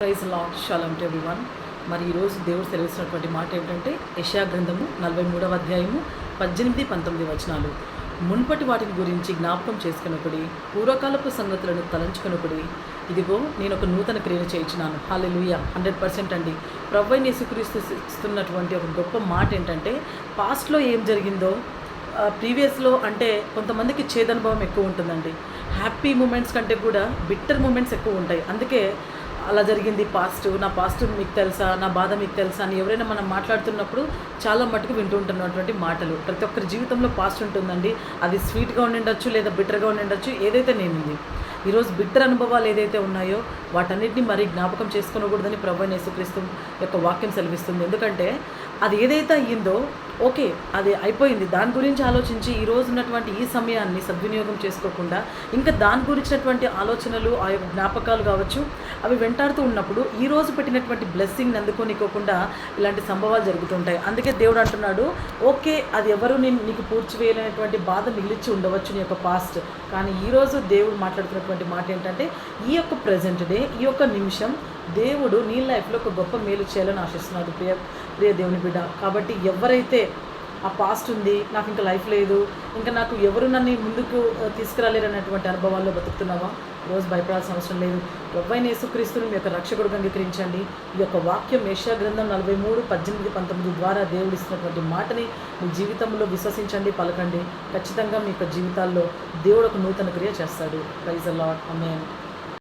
Praise Lord, shalom to everyone. మరి ఈరోజు దేవుడు తెలిసినటువంటి మాట ఏంటంటే యెషయా గ్రంథము 43వ అధ్యాయము 18-19 వచనాలు. మున్పటి వాటిని గురించి జ్ఞాపకం చేసుకున్నప్పుడు పూర్వకాలపు సంగతులను తలంచుకున్నప్పుడు ఇదిగో నేను ఒక నూతన క్రియను చేయించినాను. హల్లెలూయా. 100% అండి. ప్రభువైన యేసుక్రీస్తు ఇస్తున్నటువంటి ఒక గొప్ప మాట ఏంటంటే పాస్ట్లో ఏం జరిగిందో ప్రీవియస్లో అంటే కొంతమందికి చేదనుభవం ఎక్కువ ఉంటుందండి. హ్యాపీ మూమెంట్స్ కంటే కూడా బిట్టర్ మూమెంట్స్ ఎక్కువ ఉంటాయి. అందుకే అలా జరిగింది నా పాస్ట్ మీకు తెలుసా, నా బాధ మీకు తెలుసా అని ఎవరైనా మనం మాట్లాడుతున్నప్పుడు చాలా మటుకు వింటుంటున్నటువంటి మాటలు. ప్రతి ఒక్కరి జీవితంలో పాస్ట్ ఉంటుందండి. అది స్వీట్గా ఉండిండొచ్చు లేదా బిట్టర్గా ఉండిండొచ్చు, ఏదైతే నేనుంది. ఈరోజు బిట్టర్ అనుభవాలు ఏదైతే ఉన్నాయో వాటన్నిటిని మరీ జ్ఞాపకం చేసుకోకూడదని ప్రభువైన యేసుక్రీస్తు యొక్క వాక్యం సెలవిస్తుంది. ఎందుకంటే అది ఏదైతే అయ్యిందో ఓకే, అది అయిపోయింది. దాని గురించి ఆలోచించి ఈరోజు ఉన్నటువంటి ఈ సమయాన్ని సద్వినియోగం చేసుకోకుండా ఇంకా దాని గురించినటువంటి ఆలోచనలు, ఆ యొక్క జ్ఞాపకాలు కావచ్చు, అవి వెంటాడుతూ ఉన్నప్పుడు ఈరోజు పెట్టినటువంటి బ్లెస్సింగ్ని అందుకోనికోకుండా ఇలాంటి సంభవాలు జరుగుతుంటాయి. అందుకే దేవుడు అంటున్నాడు, ఓకే అది ఎవరు నీకు పూడ్చివేయలేనటువంటి బాధ మిగిలిచ్చి ఉండవచ్చు నీ యొక్క పాస్ట్, కానీ ఈరోజు దేవుడు మాట్లాడుతున్నటువంటి మాట ఏంటంటే ఈ యొక్క ప్రజెంట్ డే, ఈ యొక్క నిమిషం దేవుడు నీ లైఫ్లో ఒక గొప్ప మేలు చేయాలని ఆశిస్తున్నాడు ప్రియ దేవుని బిడ్డ. కాబట్టి ఎవరైతే ఆ పాస్ట్ ఉంది, నాకు ఇంకా లైఫ్ లేదు, ఇంకా నాకు ఎవరు నన్ను ముందుకు తీసుకురాలేరు అనేటువంటి అనుభవాల్లో బతుకుతున్నావా, రోజు భయపడాల్సిన అవసరం లేదు. ప్రభువైన యేసుక్రీస్తుని మీ యొక్క రక్షకుడుగా అంగీకరించండి. ఈ యొక్క వాక్యం యెషయా గ్రంథం 43:18-19 ద్వారా దేవుడు ఇస్తున్నటువంటి మాటని మీ జీవితంలో విశ్వసించండి, పలకండి. ఖచ్చితంగా మీ యొక్క జీవితాల్లో దేవుడు ఒక నూతన క్రియ చేస్తాడు. Praise the Lord. ఆమేన్.